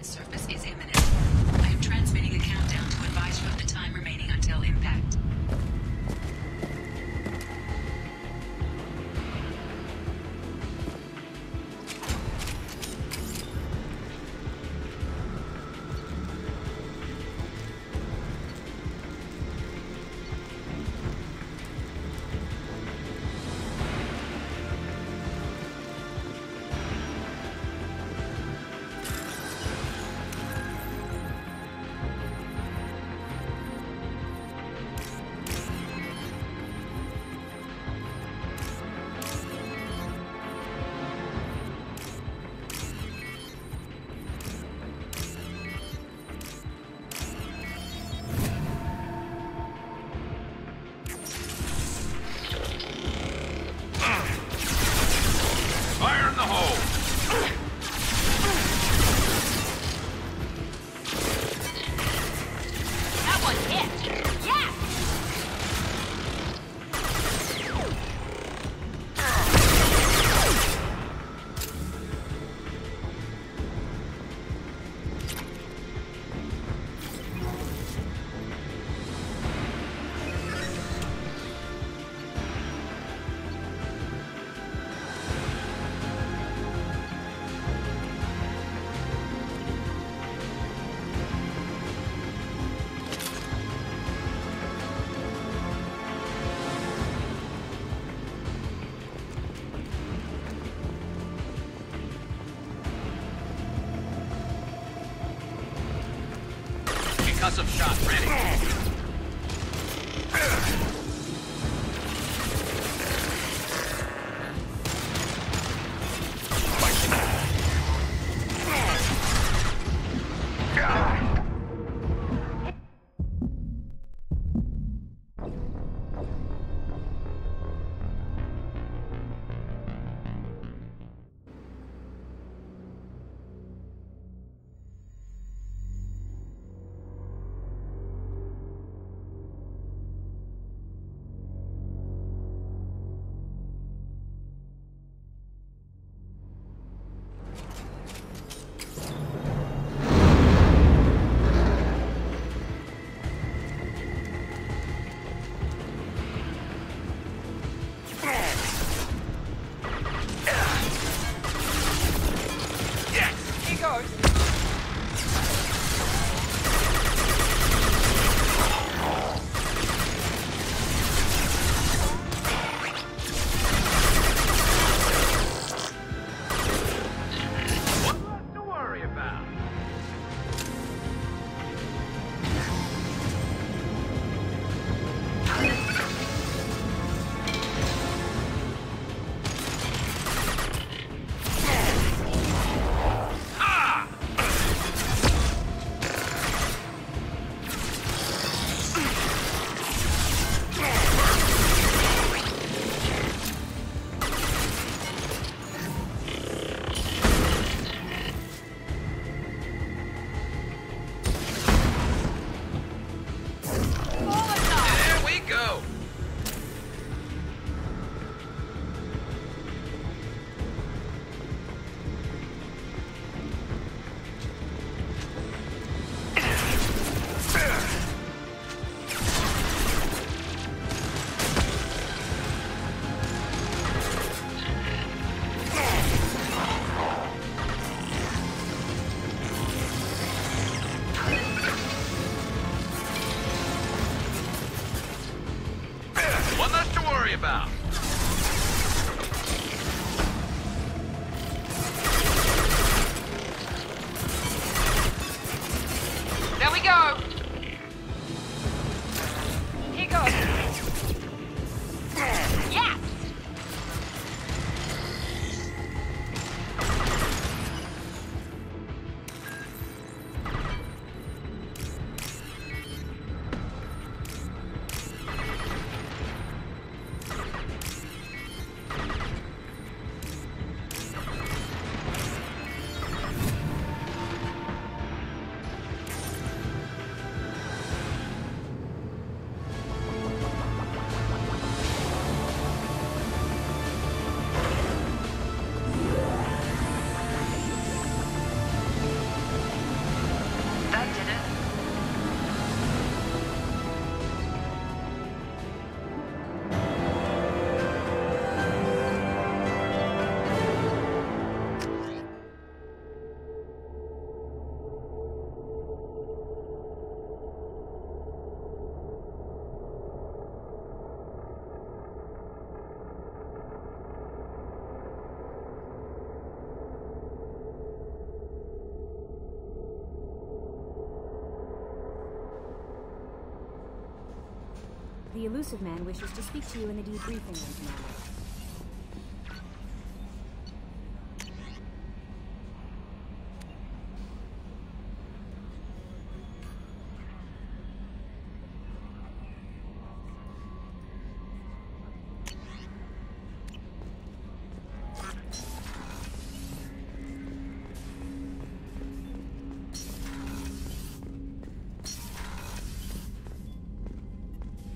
Surface is imminent. I am transmitting a countdown to advise you of the time remaining until impact. Concussive shot ready. ship out. There we go! Here goes. Yeah! That did it. The elusive man wishes to speak to you in the debriefing room, Commander.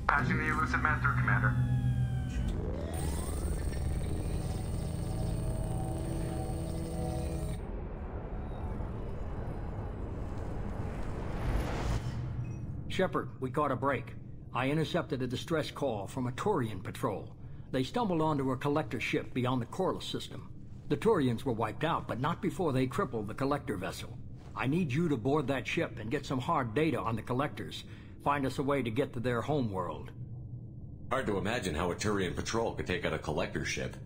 Patching the elusive man through, Commander. Shepard, we caught a break. I intercepted a distress call from a Turian patrol. They stumbled onto a collector ship beyond the Corliss system. The Turians were wiped out, but not before they crippled the collector vessel. I need you to board that ship and get some hard data on the collectors. Find us a way to get to their home world. Hard to imagine how a Turian patrol could take out a collector ship.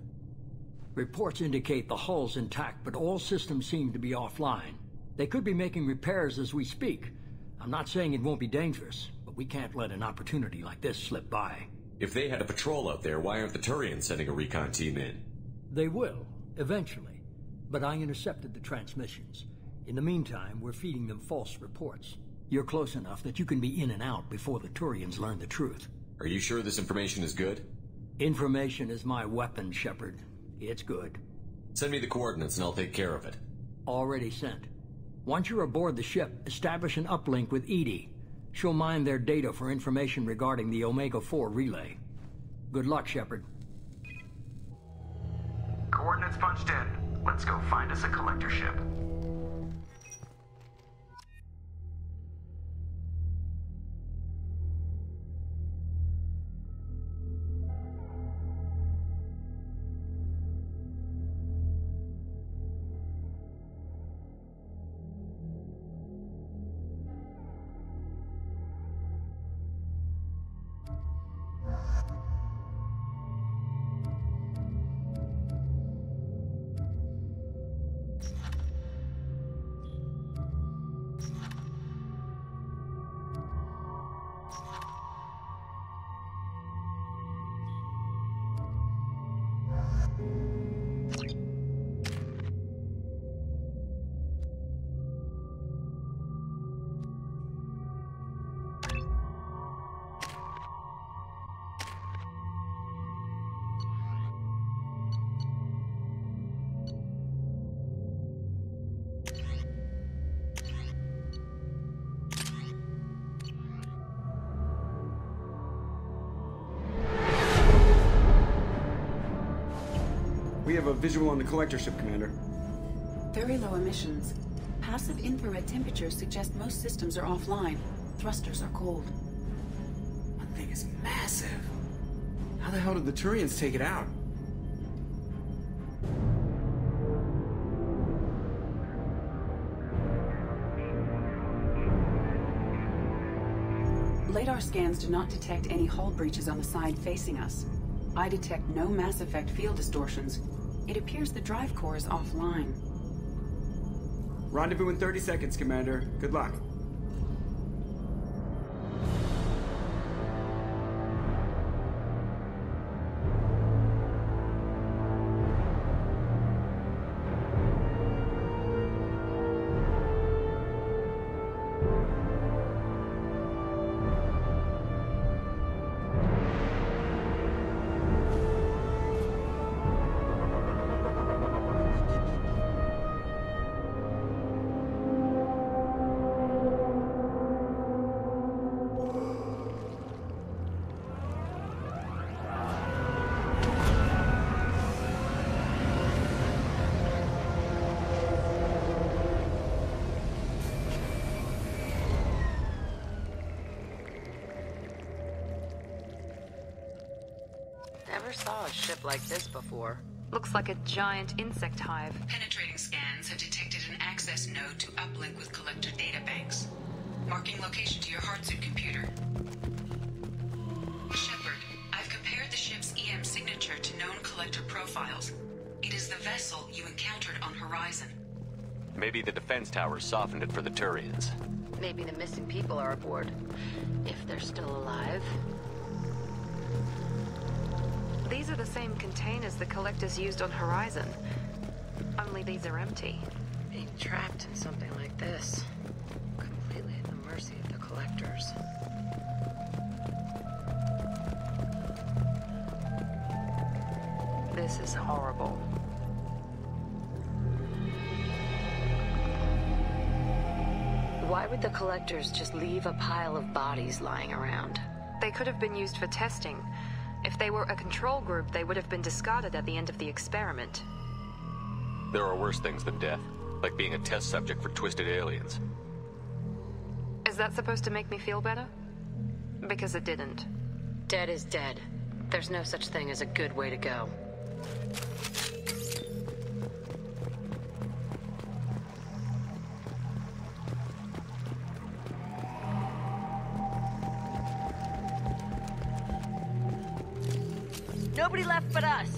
Reports indicate the hull's intact, but all systems seem to be offline. They could be making repairs as we speak. I'm not saying it won't be dangerous, but we can't let an opportunity like this slip by. If they had a patrol out there, why aren't the Turians sending a recon team in? They will, eventually. But I intercepted the transmissions. In the meantime, we're feeding them false reports. You're close enough that you can be in and out before the Turians learn the truth. Are you sure this information is good? Information is my weapon, Shepard. It's good. Send me the coordinates and I'll take care of it. Already sent. Once you're aboard the ship, establish an uplink with Edie. She'll mine their data for information regarding the Omega-4 relay. Good luck, Shepard. Coordinates punched in. Let's go find us a collector ship. We have a visual on the collector ship, Commander. Very low emissions. Passive infrared temperatures suggest most systems are offline. Thrusters are cold. That thing is massive. How the hell did the Turians take it out? Radar scans do not detect any hull breaches on the side facing us. I detect no Mass Effect field distortions. It appears the drive core is offline. Rendezvous in 30 seconds, Commander. Good luck. Never saw a ship like this before. Looks like a giant insect hive. Penetrating scans have detected an access node to uplink with collector databanks. Marking location to your hardsuit computer. Shepard, I've compared the ship's EM signature to known collector profiles. It is the vessel you encountered on Horizon. Maybe the defense towers softened it for the Turians. Maybe the missing people are aboard. If they're still alive. These are the same containers the collectors used on Horizon. Only these are empty. Being trapped in something like this. Completely at the mercy of the collectors. This is horrible. Why would the collectors just leave a pile of bodies lying around? They could have been used for testing. If they were a control group, they would have been discarded at the end of the experiment. There are worse things than death, like being a test subject for twisted aliens. Is that supposed to make me feel better? Because it didn't. Dead is dead. There's no such thing as a good way to go. Nobody left but us.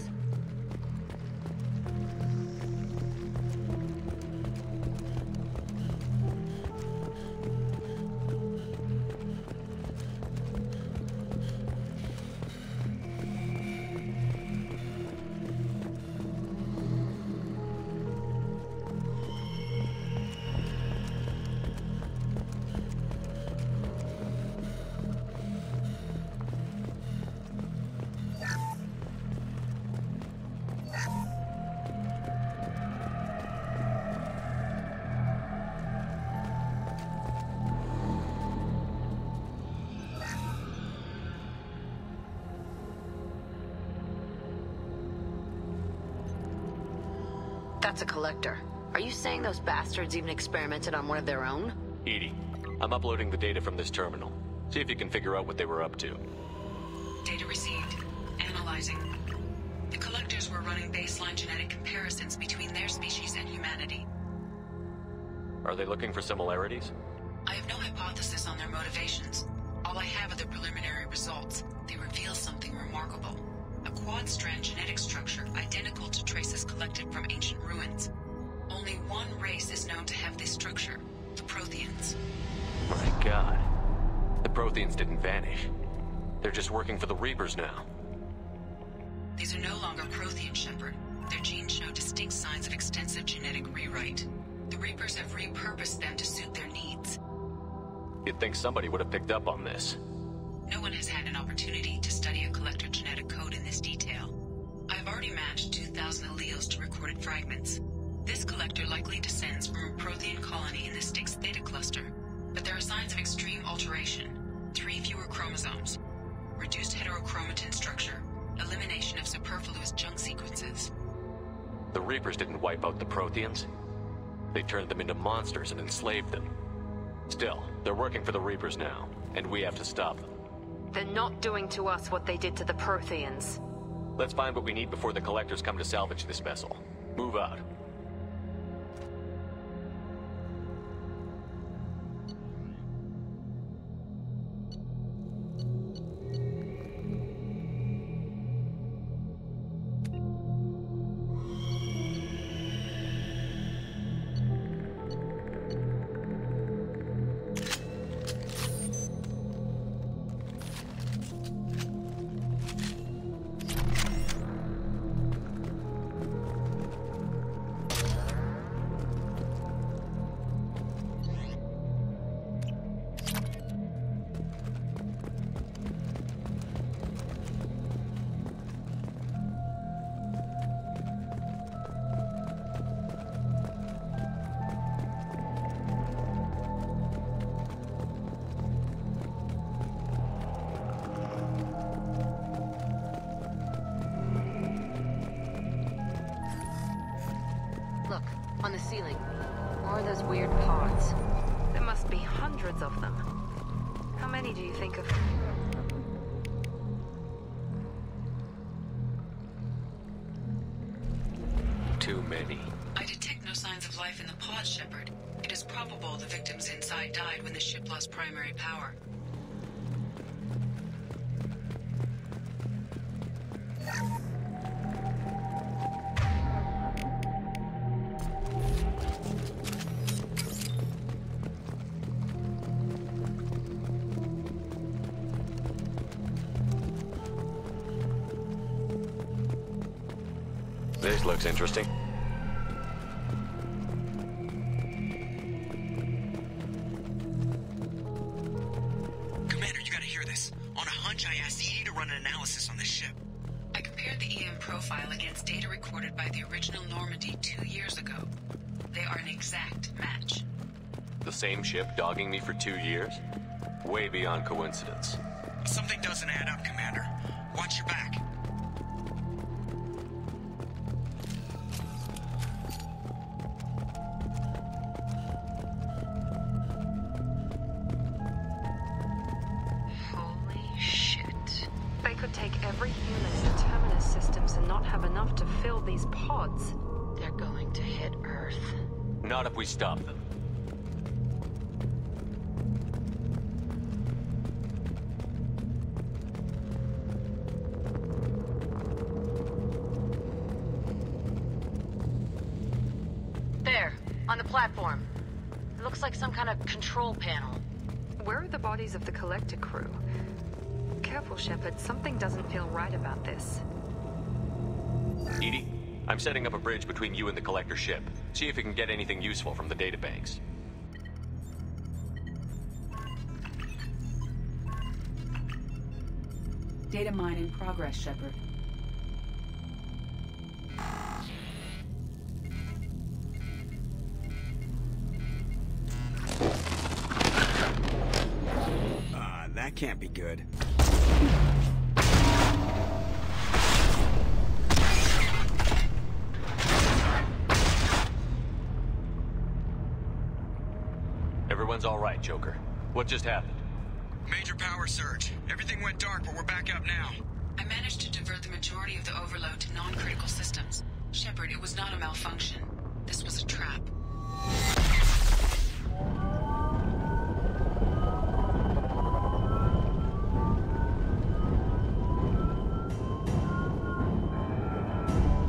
That's a collector. Are you saying those bastards even experimented on one of their own? Edie, I'm uploading the data from this terminal. See if you can figure out what they were up to. Data received. Analyzing. The collectors were running baseline genetic comparisons between their species and humanity. Are they looking for similarities? I have no hypothesis on their motivations. All I have are the preliminary results. They reveal something remarkable. A quad-strand genetic structure identical to traces collected from ancient ruins. Only one race is known to have this structure, the Protheans. My God. The Protheans didn't vanish. They're just working for the Reapers now. These are no longer Prothean, Shepard. Their genes show distinct signs of extensive genetic rewrite. The Reapers have repurposed them to suit their needs. You'd think somebody would have picked up on this. No one has had an opportunity to study a collector genetic code in this detail. I have already matched 2,000 alleles to recorded fragments. This collector likely descends from a Prothean colony in the Styx Theta cluster, but there are signs of extreme alteration. 3 fewer chromosomes, reduced heterochromatin structure, elimination of superfluous junk sequences. The Reapers didn't wipe out the Protheans. They turned them into monsters and enslaved them. Still, they're working for the Reapers now, and we have to stop them. They're not doing to us what they did to the Protheans. Let's find what we need before the collectors come to salvage this vessel. Move out. ceiling. Or those weird pods. There must be hundreds of them. How many do you think of? Too many. I detect no signs of life in the pod, Shepard. It is probable the victims inside died when the ship lost primary power. This looks interesting. Commander, you gotta hear this. On a hunch, I asked Edie to run an analysis on this ship. I compared the EM profile against data recorded by the original Normandy 2 years ago. They are an exact match. The same ship dogging me for 2 years? Way beyond coincidence. Something doesn't add up, Commander. Watch your back. Holy shit. They could take every human in the Terminus systems and not have enough to fill these pods. They're going to hit Earth. Not if we stop them. There, on the platform. It looks like some kind of control panel. Where are the bodies of the Collector crew? Careful, Shepard. Something doesn't feel right about this. Edie, I'm setting up a bridge between you and the Collector ship. See if you can get anything useful from the databanks. Data mine in progress, Shepard. That can't be good. Everyone's all right, Joker. What just happened? Major power surge. Everything went dark, but we're back up now. I managed to divert the majority of the overload to non-critical systems. Shepard, it was not a malfunction. This was a trap.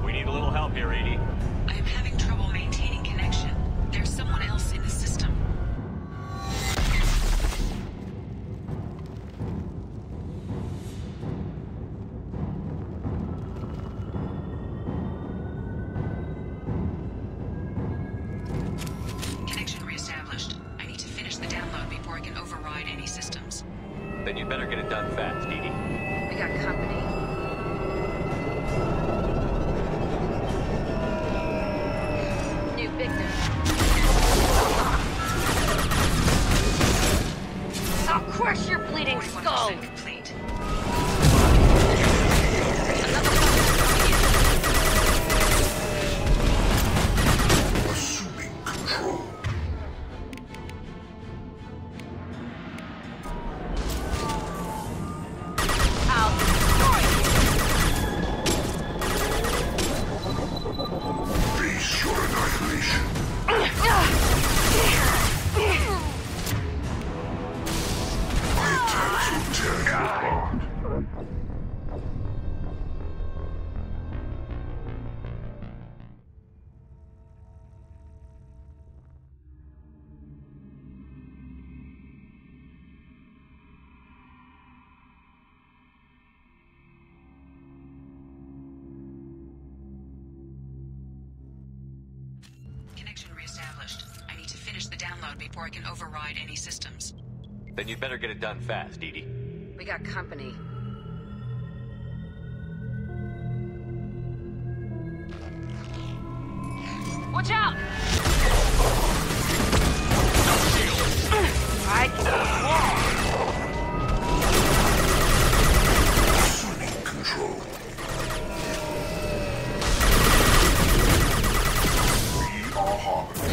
We need a little help here, Edie. I am having trouble maintaining connection. There's someone else in the system. Connection reestablished. I need to finish the download before I can override any systems. Then you'd better get it done fast, Edie. We got company. New victim. I'll crush your bleeding skull! 41% complete. Assuming control. I'll destroy you! Face your annihilation. My attacks will tear you apart. Connection reestablished. I need to finish the download before I can override any systems. Then you'd better get it done fast, Edie. We got company. Watch out! I Assuming control. We are harmony.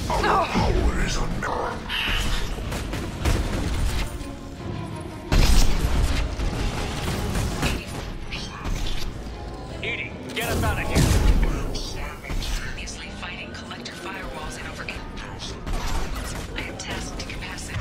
Our power is unknown. Edie, get us out of here. Previously fighting collector firewalls in over 8. I am tasked to capacity.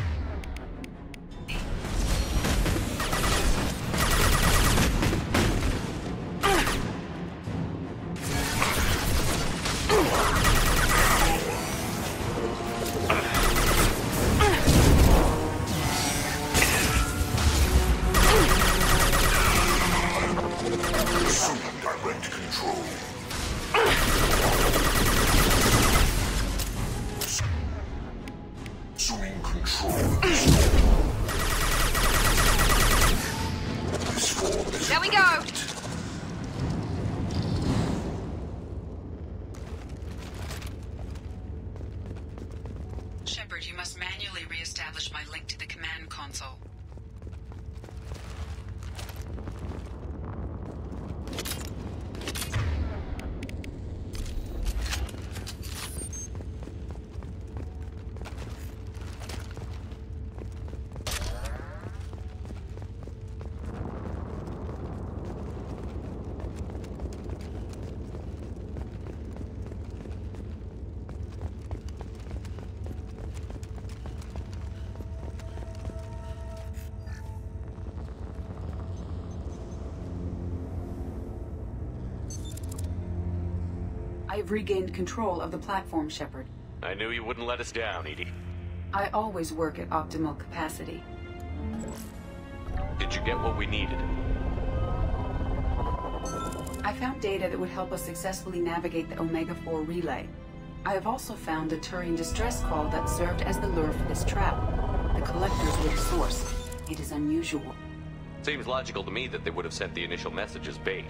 There we go! Shepard, you must manually re-establish my link to the command console. I've regained control of the platform, Shepard. I knew you wouldn't let us down, Edie. I always work at optimal capacity. Did you get what we needed? I found data that would help us successfully navigate the Omega-4 relay. I have also found a Turian distress call that served as the lure for this trap. The collectors were the source. It is unusual. Seems logical to me that they would have sent the initial message as bait.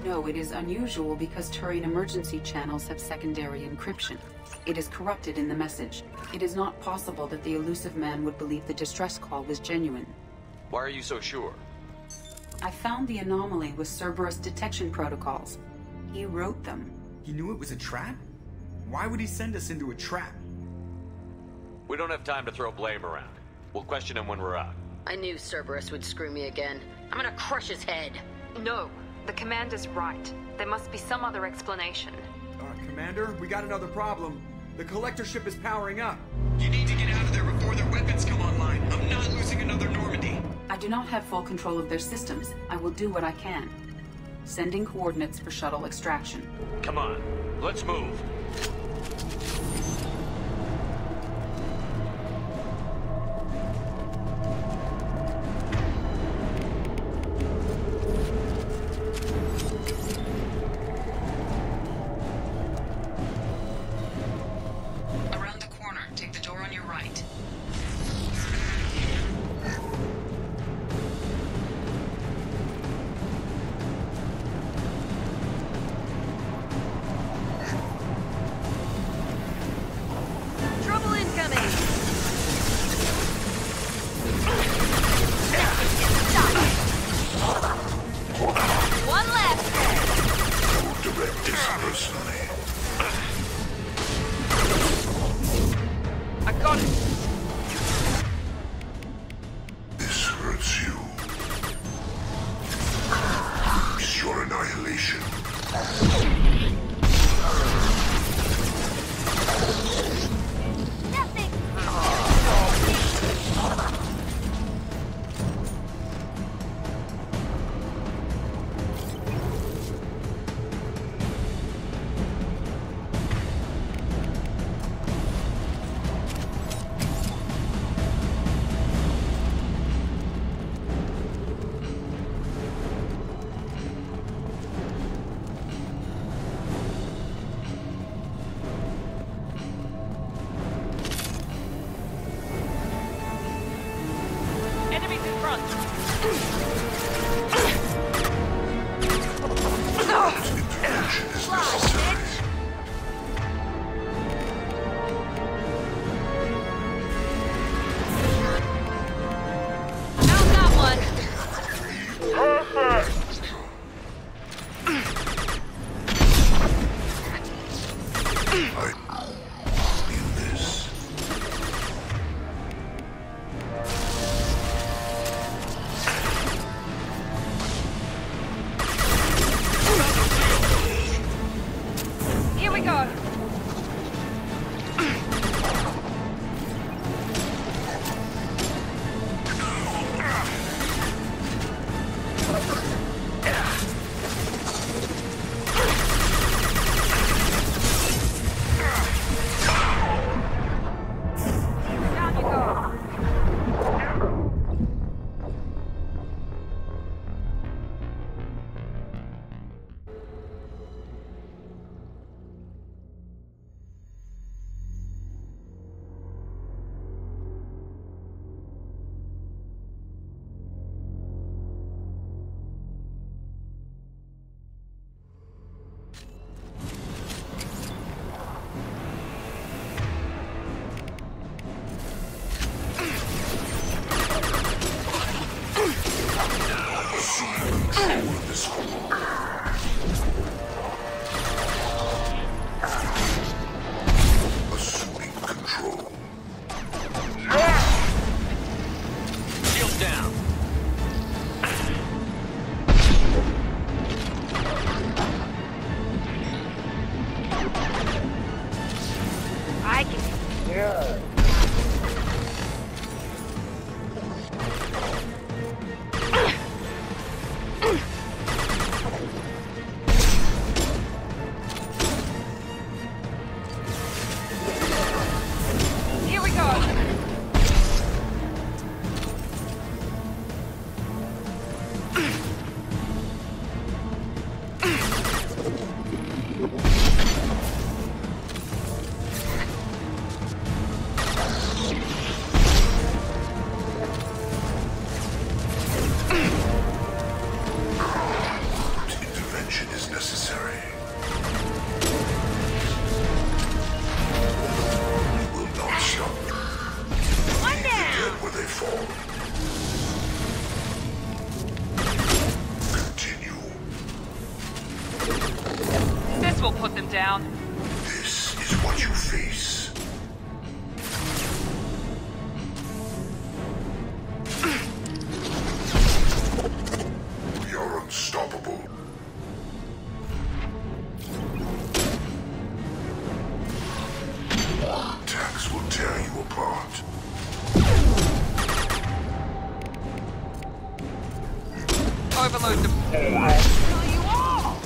No, it is unusual because Turian emergency channels have secondary encryption. It is corrupted in the message. It is not possible that the elusive man would believe the distress call was genuine. Why are you so sure? I found the anomaly with Cerberus detection protocols. He wrote them. He knew it was a trap? Why would he send us into a trap? We don't have time to throw blame around. We'll question him when we're out. I knew Cerberus would screw me again. I'm gonna crush his head. No, the commander's right. There must be some other explanation. Commander, we got another problem. The collector ship is powering up. You need to get out of there before their weapons come online. I'm not losing another Normandy. I do not have full control of their systems. I will do what I can. Sending coordinates for shuttle extraction. Come on, let's move. Around the corner, take the door on your right. Trouble incoming! One left! I'll direct this personally. I got it! This hurts you. It's your annihilation. Enemies in front! Intervention is necessary. Found that one! I can... Here we go! Intervention is necessary. We will not stop. One Leave down! the dead where they fall. Continue. This will put them down. This is what you face. We are unstoppable. Attacks will tear you apart. Overload them. Kill you all!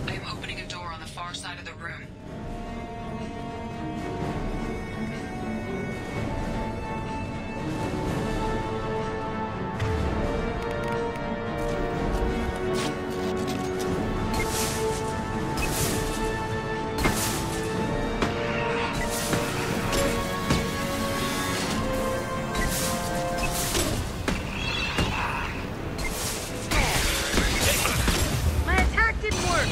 I am opening a door on the far side of the room. My attack didn't work.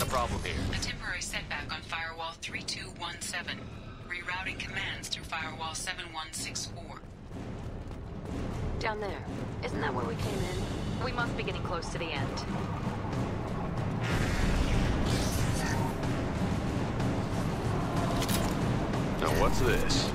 problem here? A temporary setback on Firewall 3217. Rerouting commands through Firewall 7164. Down there. Isn't that where we came in? We must be getting close to the end. Now what's this?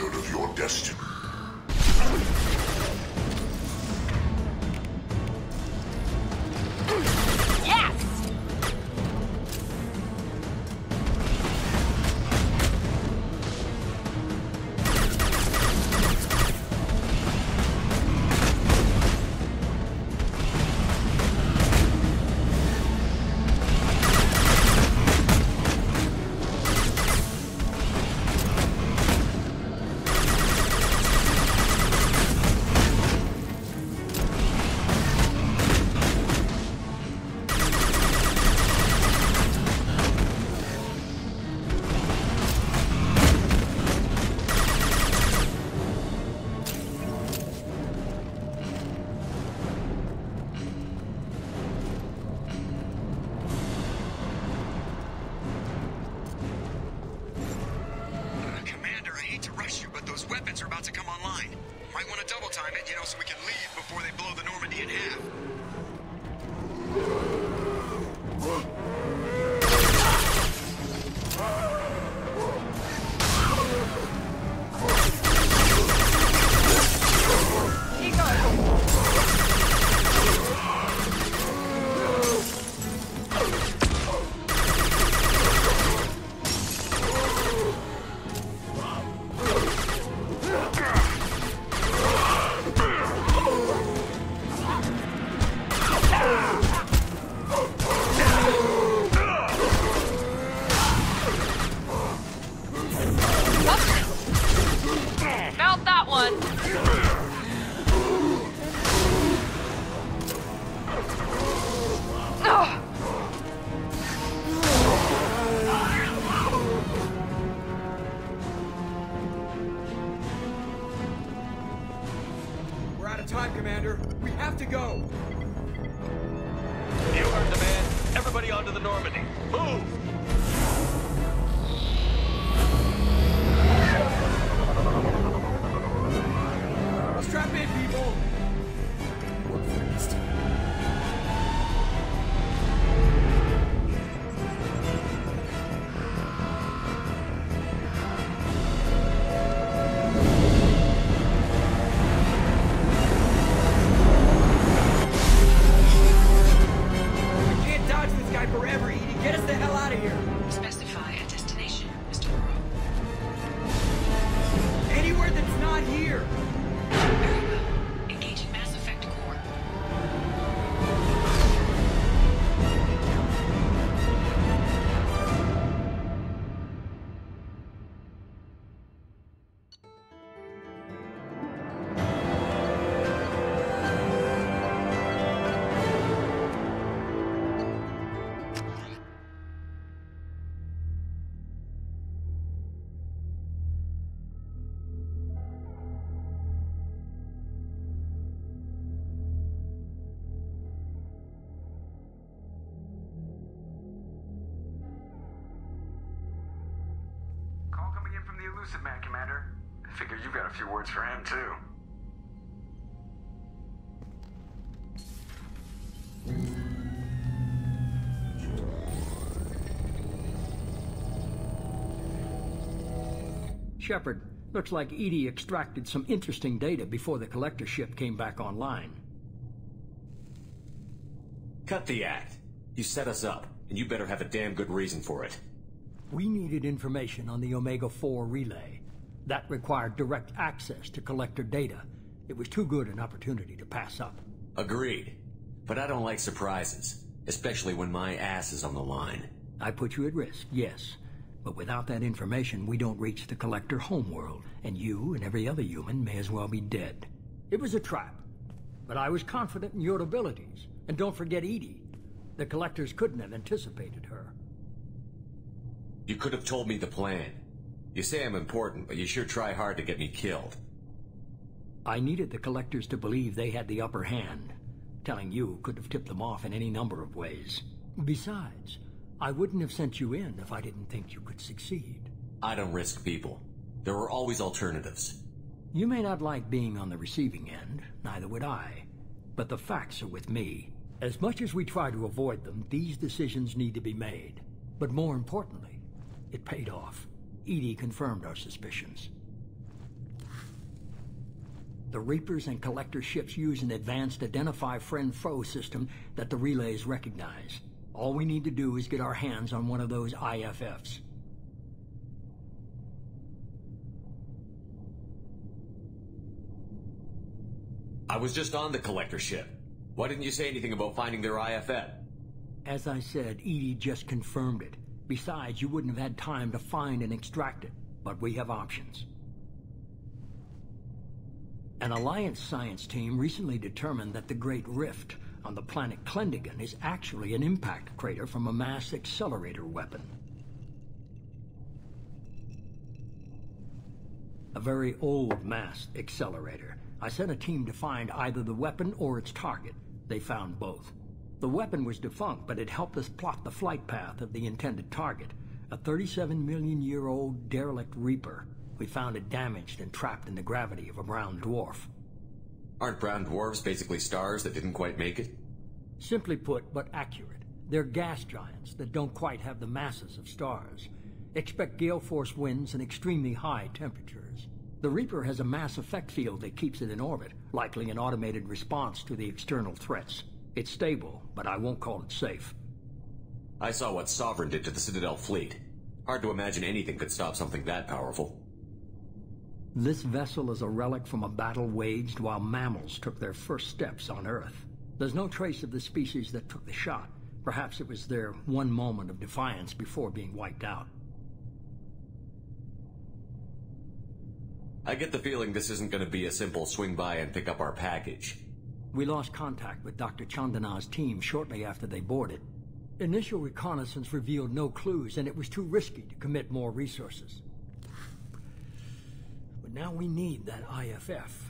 Of your destiny. So we can leave before they blow the Normandy in half. Time, Commander. We have to go. You heard the man. Everybody onto the Normandy. Move! Strap in, people. here! Very well. Engaging Mass Effect Core. Call coming in from the Elusive Man, Commander. I figure you've got a few words for him, too. Shepard, looks like EDI extracted some interesting data before the collector ship came back online. Cut the act. You set us up, and you better have a damn good reason for it. We needed information on the Omega-4 relay. That required direct access to collector data. It was too good an opportunity to pass up. Agreed. But I don't like surprises, especially when my ass is on the line. I put you at risk, yes. But without that information, we don't reach the collector homeworld, and you and every other human may as well be dead. It was a trap, but I was confident in your abilities. And don't forget EDI. The collectors couldn't have anticipated her. You could have told me the plan. You say I'm important, but you sure try hard to get me killed. I needed the collectors to believe they had the upper hand. Telling you could have tipped them off in any number of ways. Besides, I wouldn't have sent you in if I didn't think you could succeed. I don't risk people. There are always alternatives. You may not like being on the receiving end, neither would I. But the facts are with me. As much as we try to avoid them, these decisions need to be made. But more importantly, it paid off. EDI confirmed our suspicions. The Reapers and Collector ships use an advanced Identify Friend-Foe system that the relays recognize. All we need to do is get our hands on one of those IFFs. I was just on the Collector ship. Why didn't you say anything about finding their IFF? As I said, EDI just confirmed it. Besides, you wouldn't have had time to find and extract it. But we have options. An Alliance science team recently determined that the Great Rift on the planet Klendigan is actually an impact crater from a mass accelerator weapon. A very old mass accelerator. I sent a team to find either the weapon or its target. They found both. The weapon was defunct, but it helped us plot the flight path of the intended target, a 37-million-year-old derelict Reaper. We found it damaged and trapped in the gravity of a brown dwarf. Aren't brown dwarves basically stars that didn't quite make it? Simply put, but accurate. They're gas giants that don't quite have the masses of stars. Expect gale force winds and extremely high temperatures. The Reaper has a mass effect field that keeps it in orbit, likely an automated response to the external threats. It's stable, but I won't call it safe. I saw what Sovereign did to the Citadel fleet. Hard to imagine anything could stop something that powerful. This vessel is a relic from a battle waged while mammals took their first steps on Earth. There's no trace of the species that took the shot. Perhaps it was their one moment of defiance before being wiped out. I get the feeling this isn't going to be a simple swing by and pick up our package. We lost contact with Dr. Chandana's team shortly after they boarded. Initial reconnaissance revealed no clues, and it was too risky to commit more resources. But now we need that IFF.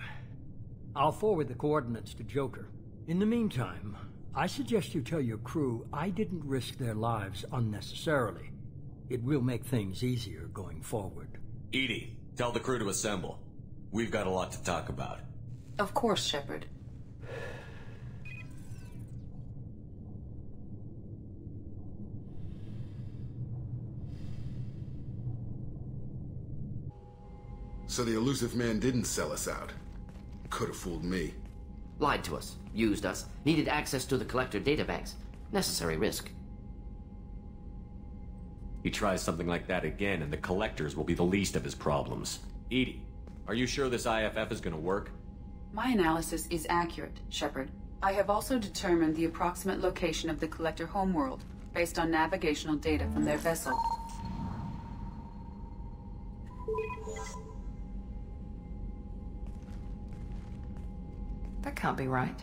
I'll forward the coordinates to Joker. In the meantime, I suggest you tell your crew I didn't risk their lives unnecessarily. It will make things easier going forward. EDI, tell the crew to assemble. We've got a lot to talk about. Of course, Shepard. So the Elusive Man didn't sell us out. Could have fooled me. Lied to us, used us, needed access to the Collector databanks. Necessary risk. He tries something like that again, and the Collectors will be the least of his problems. EDI, Are you sure this IFF is gonna work? My analysis is accurate, Shepard. I have also determined the approximate location of the Collector homeworld, based on navigational data from their vessel. That can't be right.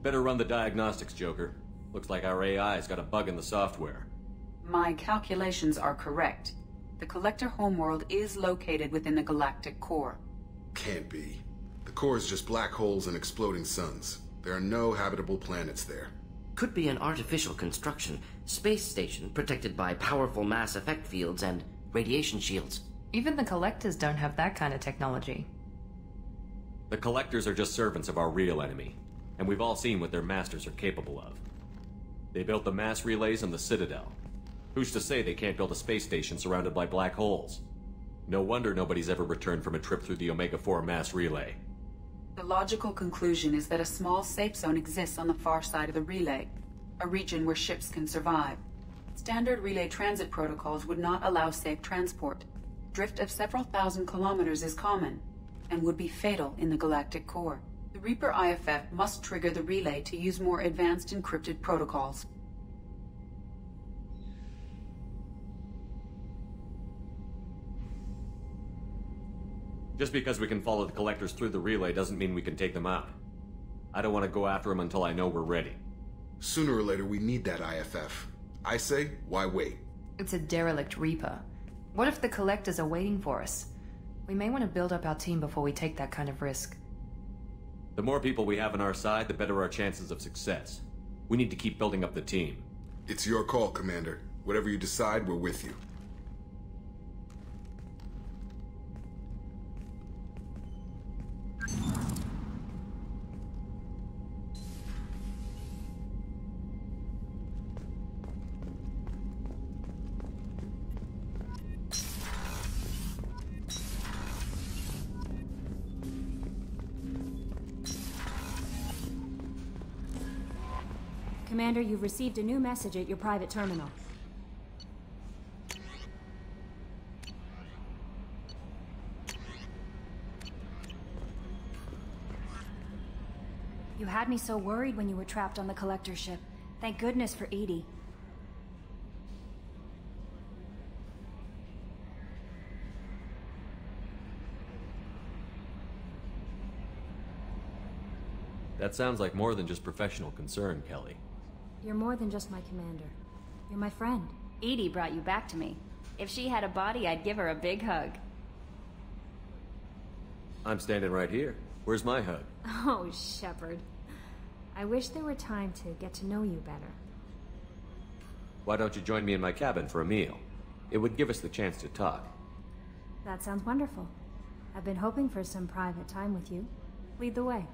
Better run the diagnostics, Joker. Looks like our AI's got a bug in the software. My calculations are correct. The Collector homeworld is located within the galactic core. Can't be. The core is just black holes and exploding suns. There are no habitable planets there. Could be an artificial construction, space station protected by powerful mass effect fields and radiation shields. Even the Collectors don't have that kind of technology. The Collectors are just servants of our real enemy, and we've all seen what their masters are capable of. They built the mass relays and the Citadel. Who's to say they can't build a space station surrounded by black holes? No wonder nobody's ever returned from a trip through the Omega-4 mass relay. The logical conclusion is that a small safe zone exists on the far side of the relay, a region where ships can survive. Standard relay transit protocols would not allow safe transport. Drift of several thousand kilometers is common, and would be fatal in the galactic core. The Reaper IFF must trigger the relay to use more advanced encrypted protocols. Just because we can follow the Collectors through the relay doesn't mean we can take them out. I don't want to go after them until I know we're ready. Sooner or later, we need that IFF. I say, why wait? It's a derelict Reaper. What if the Collectors are waiting for us? We may want to build up our team before we take that kind of risk. The more people we have on our side, the better our chances of success. We need to keep building up the team. It's your call, Commander. Whatever you decide, we're with you. Commander, you've received a new message at your private terminal. You had me so worried when you were trapped on the Collector ship. Thank goodness for Edie. That sounds like more than just professional concern, Kelly. You're more than just my commander. You're my friend. Edie brought you back to me. If she had a body, I'd give her a big hug. I'm standing right here. Where's my hug? Oh, Shepard. I wish there were time to get to know you better. Why don't you join me in my cabin for a meal? It would give us the chance to talk. That sounds wonderful. I've been hoping for some private time with you. Lead the way.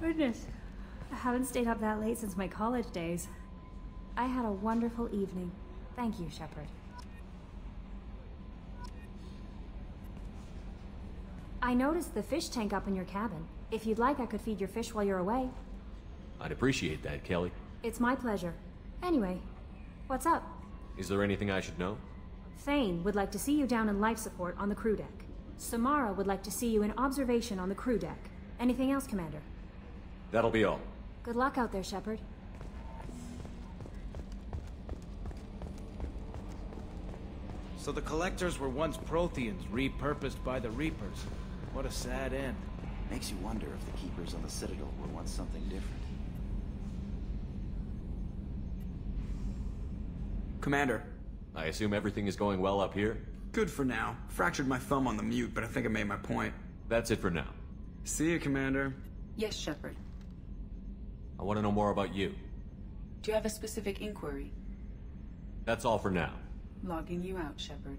Goodness, I haven't stayed up that late since my college days. I had a wonderful evening. Thank you, Shepard. I noticed the fish tank up in your cabin. If you'd like, I could feed your fish while you're away. I'd appreciate that, Kelly. It's my pleasure. Anyway, what's up? Is there anything I should know? Thane would like to see you down in life support on the crew deck. Samara would like to see you in observation on the crew deck. Anything else, Commander? That'll be all. Good luck out there, Shepard. So the Collectors were once Protheans, repurposed by the Reapers. What a sad end. Makes you wonder if the Keepers on the Citadel were once something different. Commander. I assume everything is going well up here? Good for now. Fractured my thumb on the mute, but I think I made my point. That's it for now. See you, Commander. Yes, Shepard. I want to know more about you. Do you have a specific inquiry? That's all for now. Logging you out, Shepard.